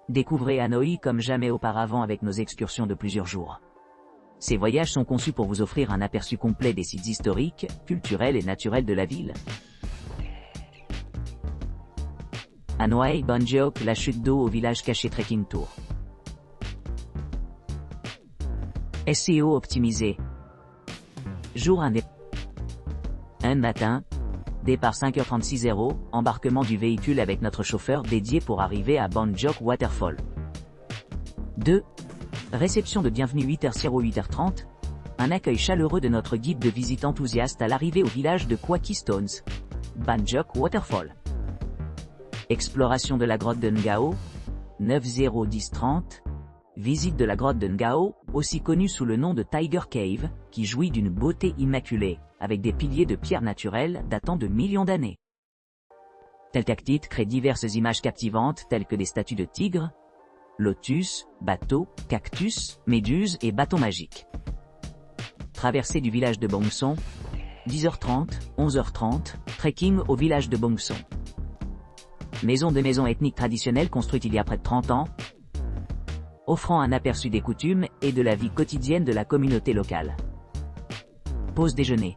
Découvrez Hanoï comme jamais auparavant avec nos excursions de plusieurs jours. Ces voyages sont conçus pour vous offrir un aperçu complet des sites historiques, culturels et naturels de la ville. Hanoï Banjiok, la chute d'eau au village caché Trekking Tour. SEO optimisé. Jour 1. Un matin, départ 5h36, embarquement du véhicule avec notre chauffeur dédié pour arriver à Banjiok Waterfall. 2. Réception de bienvenue 8h00 8h30. Un accueil chaleureux de notre guide de visite enthousiaste à l'arrivée au village de Kwaki Stones, Banjiok Waterfall. Exploration de la grotte de Ngao, 9h10-30. Visite de la grotte de Ngao, aussi connue sous le nom de Tiger Cave, qui jouit d'une beauté immaculée, avec des piliers de pierre naturelle datant de millions d'années. Teltactite crée diverses images captivantes telles que des statues de tigres, lotus, bateaux, cactus, méduses et bâtons magiques. Traversée du village de Bongson, 10h30, 11h30, trekking au village de Bongson. Maison ethnique traditionnelle construite il y a près de 30 ans, offrant un aperçu des coutumes et de la vie quotidienne de la communauté locale. Pause déjeuner.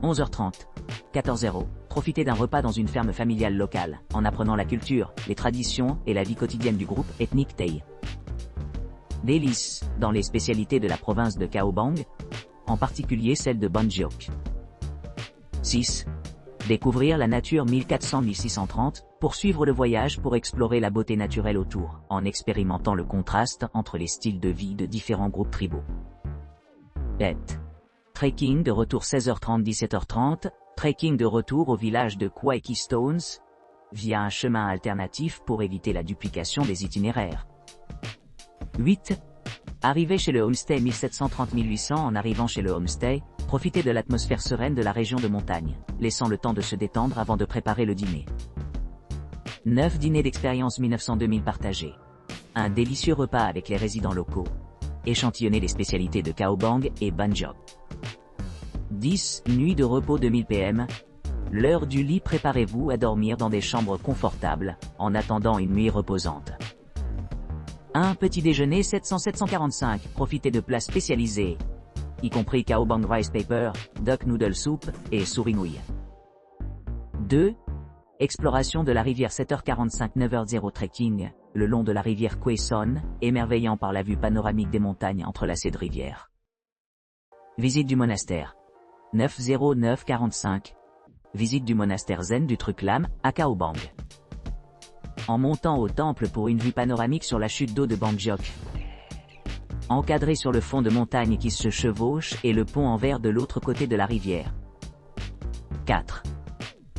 11h30, 14h. Profitez d'un repas dans une ferme familiale locale, en apprenant la culture, les traditions et la vie quotidienne du groupe ethnique Tay. Délices, dans les spécialités de la province de Cao Bang, en particulier celle de Banjiok. 6. Découvrir la nature 1400-1630, poursuivre le voyage pour explorer la beauté naturelle autour, en expérimentant le contraste entre les styles de vie de différents groupes tribaux. 7. Trekking de retour 16h30-17h30, trekking de retour au village de Kwaki Stones, via un chemin alternatif pour éviter la duplication des itinéraires. 8. Arrivez chez le homestay 1730-1800. En arrivant chez le homestay, profitez de l'atmosphère sereine de la région de montagne, laissant le temps de se détendre avant de préparer le dîner. 9. Dîner d'expérience 1900-2000 partagé. Un délicieux repas avec les résidents locaux. Échantillonnez les spécialités de Cao Bang et Banjiok. 10. Nuit de repos 2000 PM. L'heure du lit, préparez-vous à dormir dans des chambres confortables, en attendant une nuit reposante. 1. Petit déjeuner 700-745. Profitez de plats spécialisés, y compris Cao Bang Rice Paper, Duck Noodle Soup et Souris-nouilles. 2. Exploration de la rivière 7h45 9h00 trekking, le long de la rivière Kwe Son, émerveillant par la vue panoramique des montagnes entrelacées de rivières. Visite du monastère. 9h09-45. Visite du monastère zen du Truc Lam, à Cao Bang. En montant au temple pour une vue panoramique sur la chute d'eau de Banjiok. Encadré sur le fond de montagne qui se chevauche et le pont en verre de l'autre côté de la rivière. 4.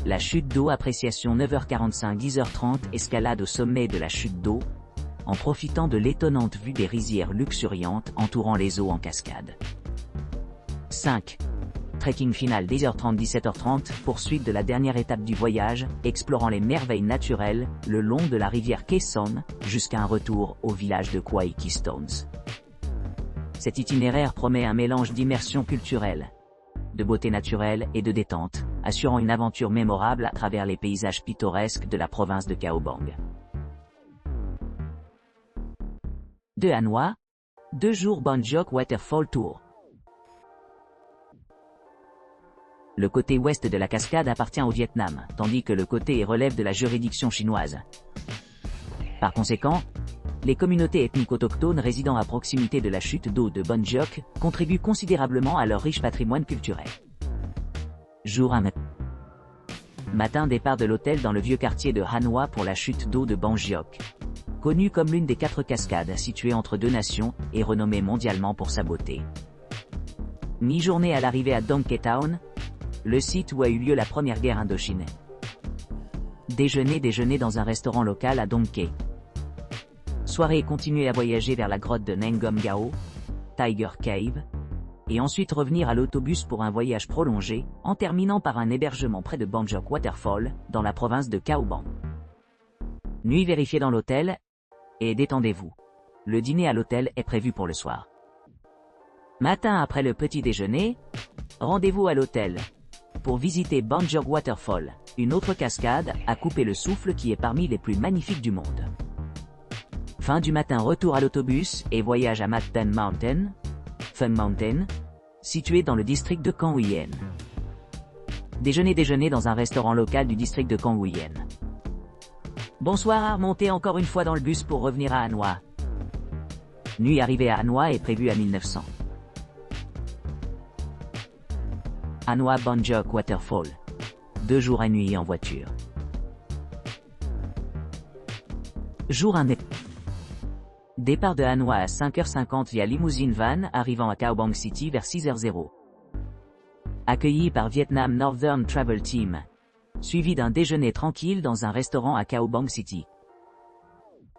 La chute d'eau, appréciation 9h45 10h30, escalade au sommet de la chute d'eau, en profitant de l'étonnante vue des rizières luxuriantes entourant les eaux en cascade. 5. Trekking final 10h30 17h30, poursuite de la dernière étape du voyage, explorant les merveilles naturelles, le long de la rivière Kwe Son, jusqu'à un retour au village de Kwaki Stones. Cet itinéraire promet un mélange d'immersion culturelle, de beauté naturelle et de détente, assurant une aventure mémorable à travers les paysages pittoresques de la province de Cao Bang. De Hanoï, 2 jours Banjiok Waterfall Tour. Le côté ouest de la cascade appartient au Vietnam, tandis que le côté est relève de la juridiction chinoise. Par conséquent, les communautés ethniques autochtones résidant à proximité de la chute d'eau de Banjiok contribuent considérablement à leur riche patrimoine culturel. Jour 1. Matin, départ de l'hôtel dans le vieux quartier de Hanoï pour la chute d'eau de Banjiok, connue comme l'une des 4 cascades situées entre 2 nations et renommée mondialement pour sa beauté. Mi-journée à l'arrivée à Dong Ke Town, le site où a eu lieu la première guerre Indochine. Déjeuner dans un restaurant local à Dong Ke. Soirée et continuer à voyager vers la grotte de Ngom Gao, Tiger Cave, et ensuite revenir à l'autobus pour un voyage prolongé, en terminant par un hébergement près de Banjiok Waterfall, dans la province de Cao Bang. Nuit vérifiée dans l'hôtel, et détendez-vous. Le dîner à l'hôtel est prévu pour le soir. Matin après le petit déjeuner, rendez-vous à l'hôtel pour visiter Banjiok Waterfall, une autre cascade à couper le souffle qui est parmi les plus magnifiques du monde. Fin du matin, retour à l'autobus et voyage à Mattan Mountain, Fun Mountain, situé dans le district de Canguyen. Déjeuner dans un restaurant local du district de Canguyen. Bonsoir, à remonter encore une fois dans le bus pour revenir à Hanoï. Nuit arrivée à Hanoï est prévue à 1900. Hanoï Bonjok Waterfall. 2 jours et nuit en voiture. Jour 1. Départ de Hanoï à 5h50 via limousine van arrivant à Cao Bang City vers 6h00. Accueilli par Vietnam Northern Travel Team. Suivi d'un déjeuner tranquille dans un restaurant à Cao Bang City.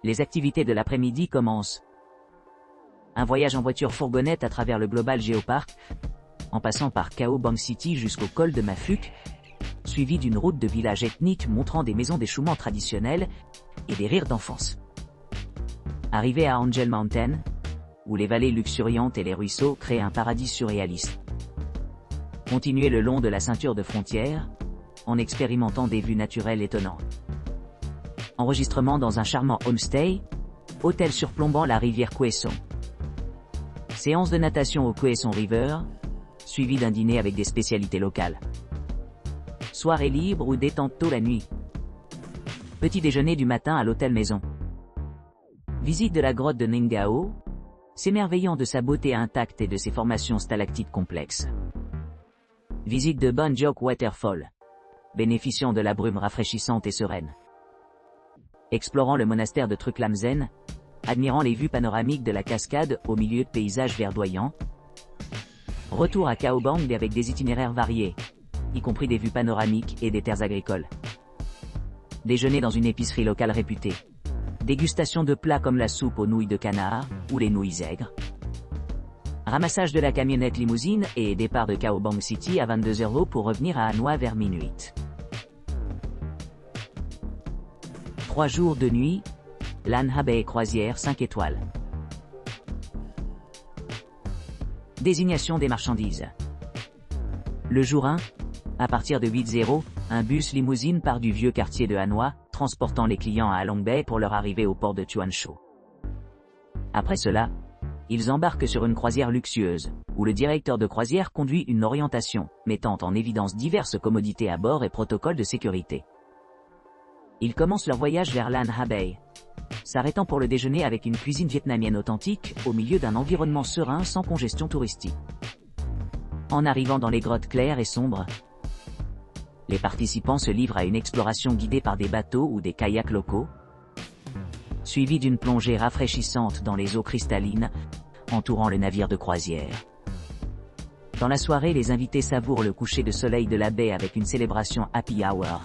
Les activités de l'après-midi commencent. Un voyage en voiture fourgonnette à travers le Global Geopark, en passant par Cao Bang City jusqu'au col de Mafuk, suivi d'une route de village ethnique montrant des maisons d'échouement traditionnelles et des rires d'enfance. Arrivé à Angel Mountain, où les vallées luxuriantes et les ruisseaux créent un paradis surréaliste. Continuez le long de la ceinture de frontières, en expérimentant des vues naturelles étonnantes. Enregistrement dans un charmant homestay, hôtel surplombant la rivière Kue Song. Séance de natation au Kue Song River, suivi d'un dîner avec des spécialités locales. Soirée libre ou détente tôt la nuit. Petit déjeuner du matin à l'hôtel maison. Visite de la grotte de Ningao, s'émerveillant de sa beauté intacte et de ses formations stalactites complexes. Visite de Bonjok Waterfall, bénéficiant de la brume rafraîchissante et sereine. Explorant le monastère de Truklamzen, admirant les vues panoramiques de la cascade au milieu de paysages verdoyants. Retour à Cao Bang avec des itinéraires variés, y compris des vues panoramiques et des terres agricoles. Déjeuner dans une épicerie locale réputée. Dégustation de plats comme la soupe aux nouilles de canard ou les nouilles aigres. Ramassage de la camionnette limousine et départ de Cao Bang City à 22h pour revenir à Hanoï vers minuit. 3 jours de nuit, Lan Ha Bay croisière 5 étoiles. Désignation des marchandises. Le jour 1, à partir de 8h, un bus limousine part du vieux quartier de Hanoï, transportant les clients à Halong Bay pour leur arrivée au port de Tuansho. Après cela, ils embarquent sur une croisière luxueuse, où le directeur de croisière conduit une orientation, mettant en évidence diverses commodités à bord et protocoles de sécurité. Ils commencent leur voyage vers Lan Ha Bay, s'arrêtant pour le déjeuner avec une cuisine vietnamienne authentique, au milieu d'un environnement serein sans congestion touristique. En arrivant dans les grottes claires et sombres, les participants se livrent à une exploration guidée par des bateaux ou des kayaks locaux, suivie d'une plongée rafraîchissante dans les eaux cristallines, entourant le navire de croisière. Dans la soirée, les invités savourent le coucher de soleil de la baie avec une célébration happy hour,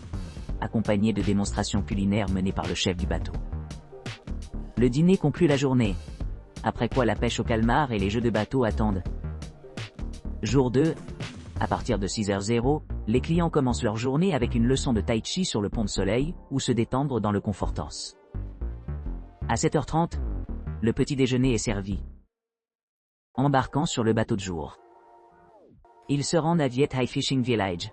accompagnée de démonstrations culinaires menées par le chef du bateau. Le dîner conclut la journée, après quoi la pêche au calmar et les jeux de bateau attendent. Jour 2, à partir de 6h00, les clients commencent leur journée avec une leçon de tai chi sur le pont de Soleil, ou se détendre dans le Confortance. À 7h30, le petit déjeuner est servi. Embarquant sur le bateau de jour, ils se rendent à Viet Hai Fishing Village,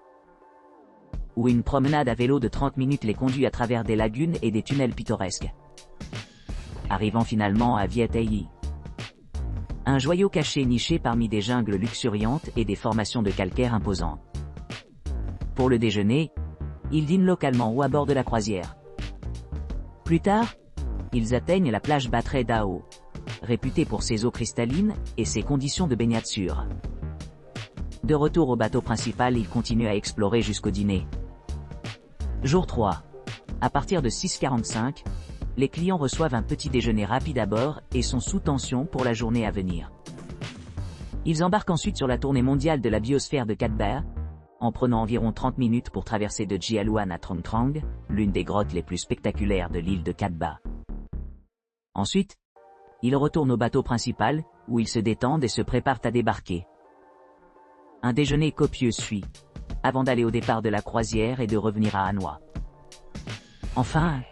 où une promenade à vélo de 30 minutes les conduit à travers des lagunes et des tunnels pittoresques. Arrivant finalement à Viet Hai, un joyau caché niché parmi des jungles luxuriantes et des formations de calcaire imposantes. Pour le déjeuner, ils dînent localement ou à bord de la croisière. Plus tard, ils atteignent la plage Ba Tre Dao, réputée pour ses eaux cristallines et ses conditions de baignade sûres. De retour au bateau principal, ils continuent à explorer jusqu'au dîner. Jour 3. À partir de 6h45, les clients reçoivent un petit déjeuner rapide à bord et sont sous tension pour la journée à venir. Ils embarquent ensuite sur la tournée mondiale de la biosphère de Cat Ba, en prenant environ 30 minutes pour traverser de Gia Luan à Trong Trang, l'une des grottes les plus spectaculaires de l'île de Cat Ba. Ensuite, ils retournent au bateau principal, où ils se détendent et se préparent à débarquer. Un déjeuner copieux suit, avant d'aller au départ de la croisière et de revenir à Hanoï. Enfin,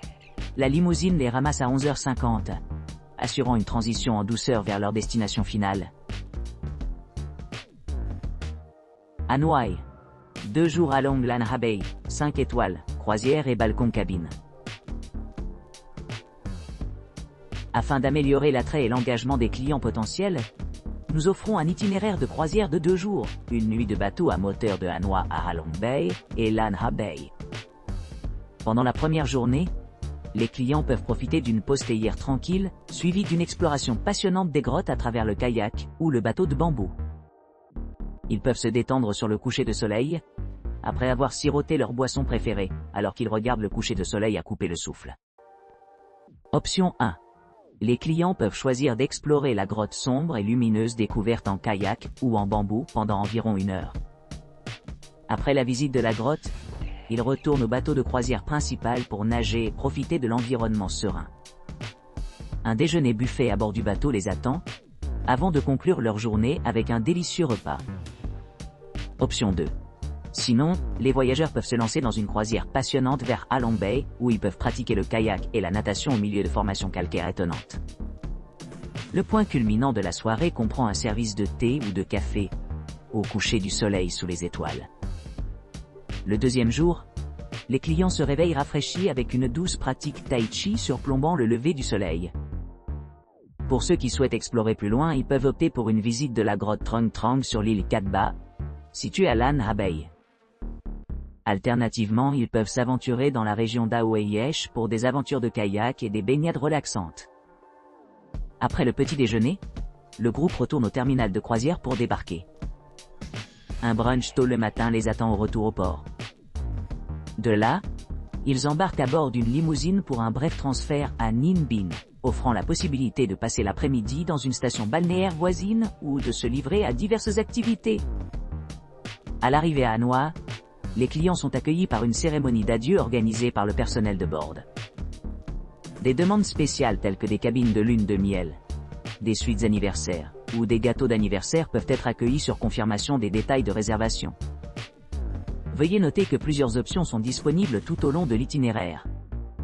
la limousine les ramasse à 11h50, assurant une transition en douceur vers leur destination finale. Hanoï. 2 jours à Long Lan Ha Bay, 5 étoiles, croisière et balcon cabine. Afin d'améliorer l'attrait et l'engagement des clients potentiels, nous offrons un itinéraire de croisière de 2 jours, une nuit de bateau à moteur de Hanoï à Ha Long Bay et Lan Ha Bay. Pendant la première journée, les clients peuvent profiter d'une pause théière tranquille, suivie d'une exploration passionnante des grottes à travers le kayak ou le bateau de bambou. Ils peuvent se détendre sur le coucher de soleil, après avoir siroté leur boisson préférée, alors qu'ils regardent le coucher de soleil à couper le souffle. Option 1. Les clients peuvent choisir d'explorer la grotte sombre et lumineuse découverte en kayak ou en bambou pendant environ 1 heure. Après la visite de la grotte, ils retournent au bateau de croisière principal pour nager et profiter de l'environnement serein. Un déjeuner buffet à bord du bateau les attend, avant de conclure leur journée avec un délicieux repas. Option 2. Sinon, les voyageurs peuvent se lancer dans une croisière passionnante vers Ha Long Bay, où ils peuvent pratiquer le kayak et la natation au milieu de formations calcaires étonnantes. Le point culminant de la soirée comprend un service de thé ou de café, au coucher du soleil sous les étoiles. Le deuxième jour, les clients se réveillent rafraîchis avec une douce pratique tai chi surplombant le lever du soleil. Pour ceux qui souhaitent explorer plus loin, ils peuvent opter pour une visite de la grotte Trong Trong sur l'île Cat Ba, située à Lan Ha Bay. Alternativement, ils peuvent s'aventurer dans la région d'Ao Yesh pour des aventures de kayak et des baignades relaxantes. Après le petit déjeuner, le groupe retourne au terminal de croisière pour débarquer. Un brunch tôt le matin les attend au retour au port. De là, ils embarquent à bord d'une limousine pour un bref transfert à Ninh Binh, offrant la possibilité de passer l'après-midi dans une station balnéaire voisine ou de se livrer à diverses activités. À l'arrivée à Hanoï, les clients sont accueillis par une cérémonie d'adieu organisée par le personnel de bord. Des demandes spéciales telles que des cabines de lune de miel, des suites anniversaires ou des gâteaux d'anniversaire peuvent être accueillis sur confirmation des détails de réservation. Veuillez noter que plusieurs options sont disponibles tout au long de l'itinéraire,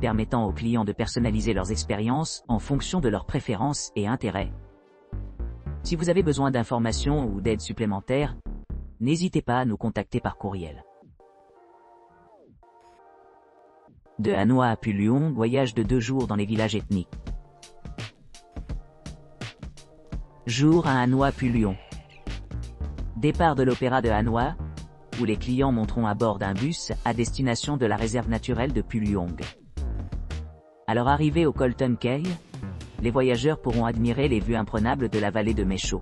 permettant aux clients de personnaliser leurs expériences en fonction de leurs préférences et intérêts. Si vous avez besoin d'informations ou d'aide supplémentaires, n'hésitez pas à nous contacter par courriel. De Hanoï à Pu Luong, voyage de 2 jours dans les villages ethniques. Jour à Hanoï Pu Luong. Départ de l'opéra de Hanoï, où les clients monteront à bord d'un bus à destination de la réserve naturelle de Pu Luong. À leur arrivée au Colton Cay, les voyageurs pourront admirer les vues imprenables de la vallée de Mae Sho.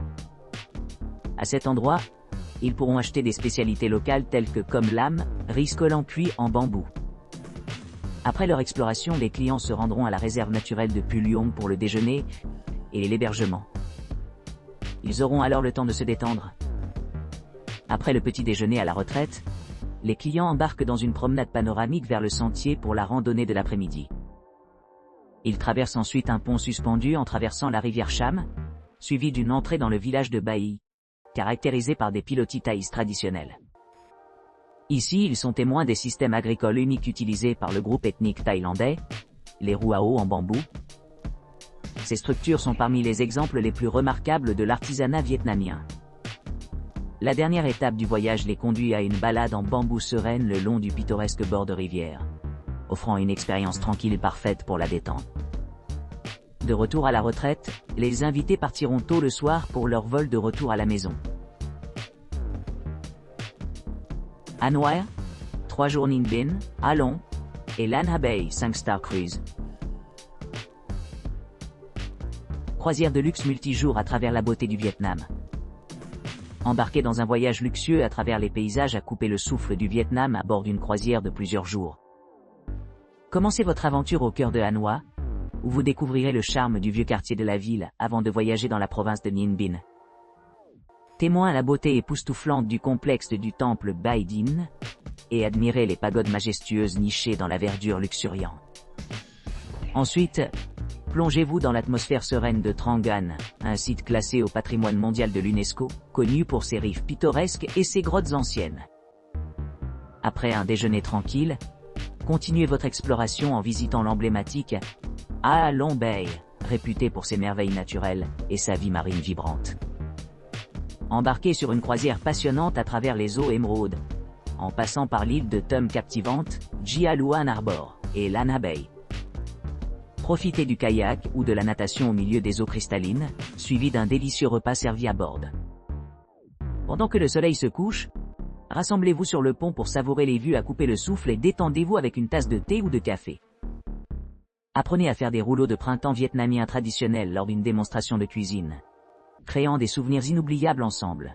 À cet endroit, ils pourront acheter des spécialités locales telles que comme lam, riz collant cuit en bambou. Après leur exploration, les clients se rendront à la réserve naturelle de Pu Luong pour le déjeuner et l'hébergement. Ils auront alors le temps de se détendre. Après le petit déjeuner à la retraite, les clients embarquent dans une promenade panoramique vers le sentier pour la randonnée de l'après-midi. Ils traversent ensuite un pont suspendu en traversant la rivière Cham, suivi d'une entrée dans le village de Bai, caractérisé par des pilotis thaïs traditionnels. Ici, ils sont témoins des systèmes agricoles uniques utilisés par le groupe ethnique thaïlandais, les ruao en bambou. Ces structures sont parmi les exemples les plus remarquables de l'artisanat vietnamien. La dernière étape du voyage les conduit à une balade en bambou sereine le long du pittoresque bord de rivière, offrant une expérience tranquille et parfaite pour la détente. De retour à la retraite, les invités partiront tôt le soir pour leur vol de retour à la maison. Hanoï, 3 jours Ninh Binh, Ha Long, et Lan Ha Bay 5-star cruise. Croisière de luxe multijours à travers la beauté du Vietnam. Embarquez dans un voyage luxueux à travers les paysages à couper le souffle du Vietnam à bord d'une croisière de plusieurs jours. Commencez votre aventure au cœur de Hanoï, où vous découvrirez le charme du vieux quartier de la ville avant de voyager dans la province de Ninh Binh. Témoin à la beauté époustouflante du complexe du temple Bai Dinh, et admirez les pagodes majestueuses nichées dans la verdure luxuriante. Ensuite, plongez-vous dans l'atmosphère sereine de Trang An, un site classé au patrimoine mondial de l'UNESCO, connu pour ses rives pittoresques et ses grottes anciennes. Après un déjeuner tranquille, continuez votre exploration en visitant l'emblématique Ha Long Bay, réputé pour ses merveilles naturelles et sa vie marine vibrante. Embarquez sur une croisière passionnante à travers les eaux émeraudes, en passant par l'île de Tum captivante, Jia Luan Harbor, et Lan Ha Bay. Profitez du kayak ou de la natation au milieu des eaux cristallines, suivi d'un délicieux repas servi à bord. Pendant que le soleil se couche, rassemblez-vous sur le pont pour savourer les vues à couper le souffle et détendez-vous avec une tasse de thé ou de café. Apprenez à faire des rouleaux de printemps vietnamiens traditionnels lors d'une démonstration de cuisine, créant des souvenirs inoubliables ensemble.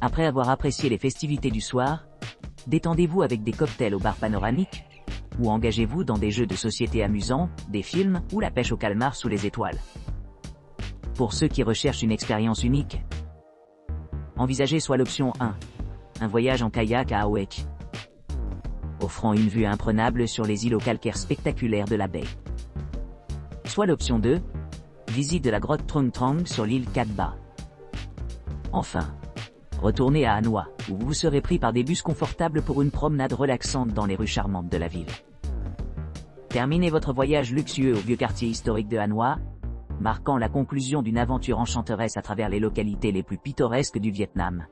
Après avoir apprécié les festivités du soir, détendez-vous avec des cocktails au bar panoramique, ou engagez-vous dans des jeux de société amusants, des films ou la pêche au calmar sous les étoiles. Pour ceux qui recherchent une expérience unique, envisagez soit l'option 1, un voyage en kayak à Aouek, offrant une vue imprenable sur les îlots calcaires spectaculaires de la baie. Soit l'option 2, visite de la grotte Trong Trong sur l'île Cat Ba. Enfin, retournez à Hanoï, où vous serez pris par des bus confortables pour une promenade relaxante dans les rues charmantes de la ville. Terminez votre voyage luxueux au vieux quartier historique de Hanoï, marquant la conclusion d'une aventure enchanteresse à travers les localités les plus pittoresques du Vietnam.